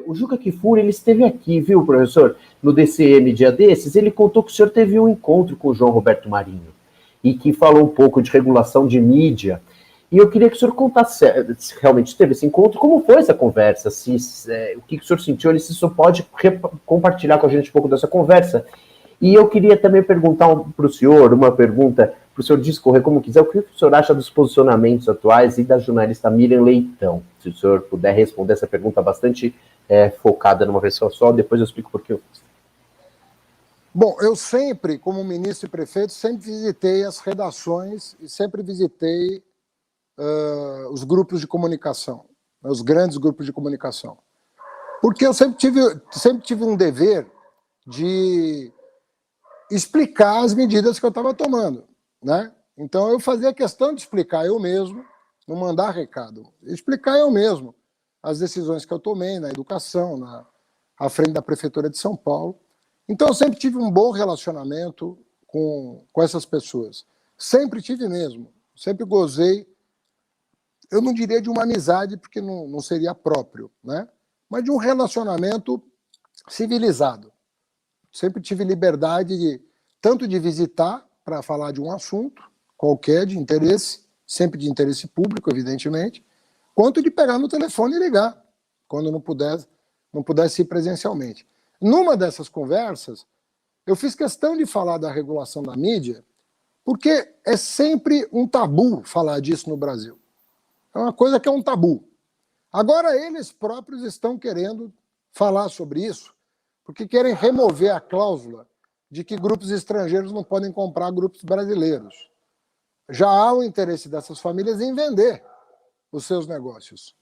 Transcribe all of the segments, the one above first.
o Juca Kfouri, ele esteve aqui, viu, professor, no DCM dia desses, ele contou que o senhor teve um encontro com o João Roberto Marinho e que falou um pouco de regulação de mídia. E eu queria que o senhor contasse se realmente teve esse encontro, como foi essa conversa, o que o senhor sentiu, se o senhor pode compartilhar com a gente um pouco dessa conversa. E eu queria também perguntar para o senhor, uma pergunta, para o senhor discorrer como quiser, o que o senhor acha dos posicionamentos atuais e da jornalista Miriam Leitão? Se o senhor puder responder essa pergunta bastante focada numa pessoa só, depois eu explico por que eu fiz. Bom, eu sempre, como ministro e prefeito, sempre visitei as redações e sempre visitei os grupos de comunicação, os grandes grupos de comunicação. Porque eu sempre tive um dever de explicar as medidas que eu estava tomando, né? Então eu fazia questão de explicar eu mesmo, não mandar recado, explicar eu mesmo as decisões que eu tomei na educação, à frente da Prefeitura de São Paulo. Então eu sempre tive um bom relacionamento com essas pessoas. Sempre tive mesmo, sempre gozei, eu não diria de uma amizade, porque não seria próprio, né? Mas de um relacionamento civilizado. Sempre tive liberdade tanto de visitar para falar de um assunto qualquer de interesse, sempre de interesse público, evidentemente, quanto de pegar no telefone e ligar, quando não pudesse ir presencialmente. Numa dessas conversas, eu fiz questão de falar da regulação da mídia, porque é sempre um tabu falar disso no Brasil. É uma coisa que é um tabu. Agora eles próprios estão querendo falar sobre isso, porque querem remover a cláusula de que grupos estrangeiros não podem comprar grupos brasileiros. Já há o interesse dessas famílias em vender os seus negócios.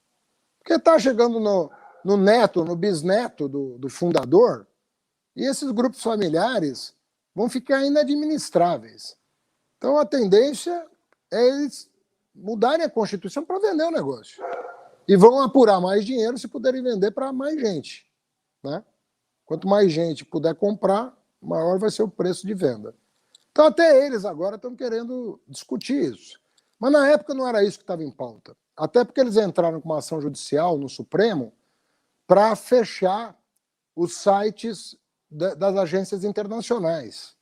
Porque está chegando no neto, no bisneto do fundador, e esses grupos familiares vão ficar inadministráveis. Então a tendência é eles mudarem a Constituição para vender o negócio. E vão apurar mais dinheiro se puderem vender para mais gente, né? Quanto mais gente puder comprar, maior vai ser o preço de venda. Então até eles agora estão querendo discutir isso. Mas na época não era isso que estava em pauta. Até porque eles entraram com uma ação judicial no Supremo para fechar os sites das agências internacionais,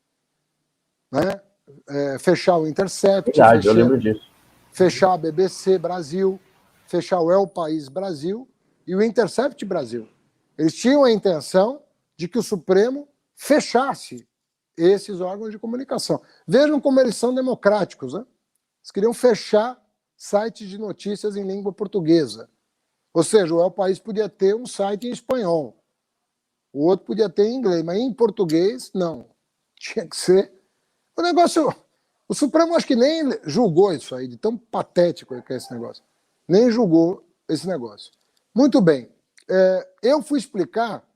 né? Fechar o Intercept, Verdade, eu lembro disso. Fechar a BBC Brasil, fechar o El País Brasil e o Intercept Brasil. Eles tinham a intenção de que o Supremo fechasse esses órgãos de comunicação. Vejam como eles são democráticos, né? Eles queriam fechar sites de notícias em língua portuguesa. Ou seja, o El País podia ter um site em espanhol, o outro podia ter em inglês, mas em português, não. Tinha que ser... O negócio... O Supremo acho que nem julgou isso aí, de tão patético que é esse negócio. Nem julgou esse negócio. Muito bem. Eu fui explicar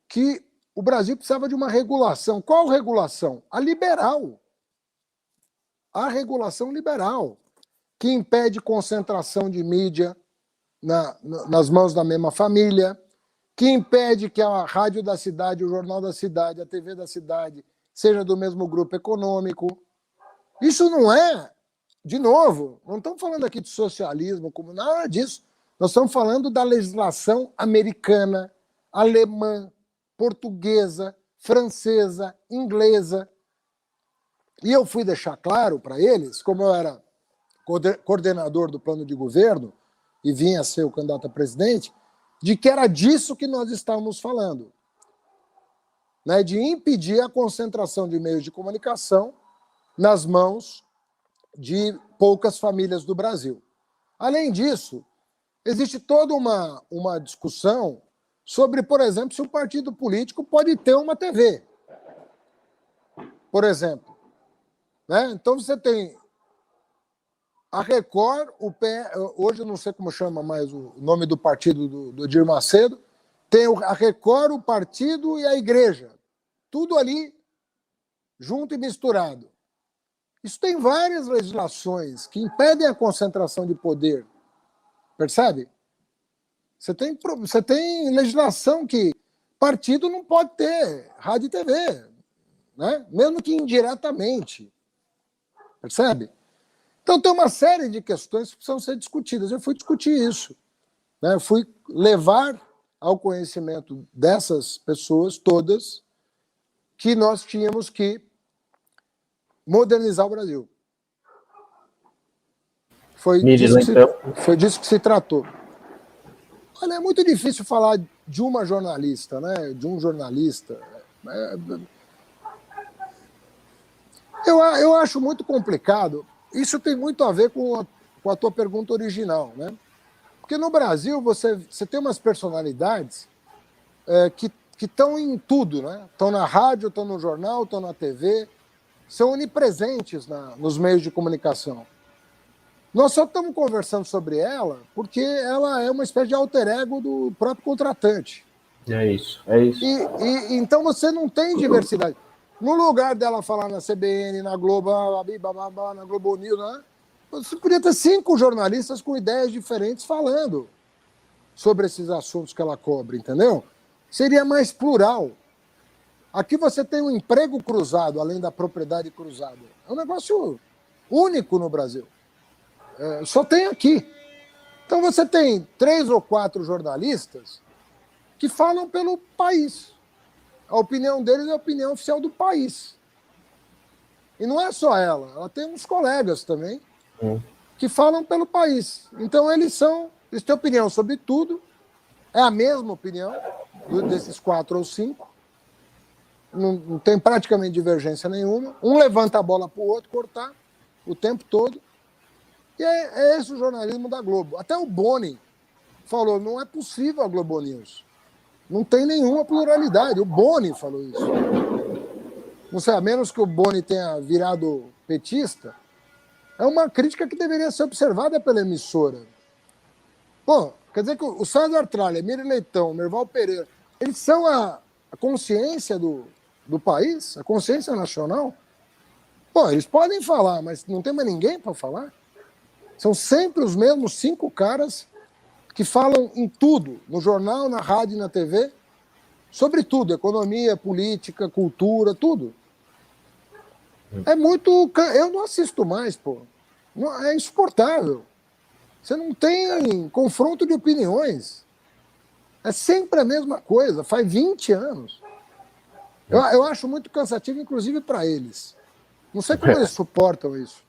que o Brasil precisava de uma regulação. Qual regulação? A liberal. A regulação liberal, que impede concentração de mídia nas mãos da mesma família, que impede que a rádio da cidade, o jornal da cidade, a TV da cidade seja do mesmo grupo econômico. Isso não é, de novo, não estamos falando aqui de socialismo, como nada disso. Nós estamos falando da legislação americana, alemã, portuguesa, francesa, inglesa. E eu fui deixar claro para eles, como eu era coordenador do plano de governo e vinha a ser o candidato a presidente, de que era disso que nós estávamos falando, né? De impedir a concentração de meios de comunicação nas mãos de poucas famílias do Brasil. Além disso, existe toda uma discussão sobre, por exemplo, se um partido político pode ter uma TV. Por exemplo. Né? Então você tem a Record, hoje eu não sei como chama mais o nome do partido do Edir Macedo, tem a Record, o partido e a igreja. Tudo ali junto e misturado. Isso tem várias legislações que impedem a concentração de poder. Percebe? Você tem legislação que partido não pode ter rádio e TV, né? Mesmo que indiretamente. Percebe? Então tem uma série de questões que precisam ser discutidas. Eu fui discutir isso, né? Eu fui levar ao conhecimento dessas pessoas todas que nós tínhamos que modernizar o Brasil. Foi disso que se tratou. Olha, é muito difícil falar de uma jornalista, né? De um jornalista. Eu acho muito complicado. Isso tem muito a ver com a tua pergunta original, né? Porque no Brasil você tem umas personalidades que estão em tudo, né? Estão na rádio, estão no jornal, estão na TV, são onipresentes nos meios de comunicação. Nós só estamos conversando sobre ela porque ela é uma espécie de alter ego do próprio contratante. É isso, é isso. Então você não tem diversidade. No lugar dela falar na CBN, na Globo, na Globo News, né? Você podia ter 5 jornalistas com ideias diferentes falando sobre esses assuntos que ela cobre, entendeu? Seria mais plural. Aqui você tem um emprego cruzado, além da propriedade cruzada. É um negócio único no Brasil. Só tem aqui. Então você tem 3 ou 4 jornalistas que falam pelo país. A opinião deles é a opinião oficial do país. E não é só ela tem uns colegas também que falam pelo país. Então eles têm opinião sobre tudo, é a mesma opinião desses 4 ou 5, não tem praticamente divergência nenhuma. Um levanta a bola para o outro cortar o tempo todo. E é esse o jornalismo da Globo. Até o Boni falou, não é possível a Globo News. Não tem nenhuma pluralidade. O Boni falou isso. Não sei, a menos que o Boni tenha virado petista, é uma crítica que deveria ser observada pela emissora. Bom, quer dizer que o César Tralha, Miri Leitão, Merval Pereira, eles são a consciência do país, a consciência nacional. Pô, eles podem falar, mas não tem mais ninguém para falar. São sempre os mesmos 5 caras que falam em tudo, no jornal, na rádio e na TV, sobre tudo, economia, política, cultura, tudo. É muito... Eu não assisto mais, pô. É insuportável. Você não tem confronto de opiniões. É sempre a mesma coisa, faz 20 anos. Eu acho muito cansativo, inclusive para eles. Não sei como eles suportam isso.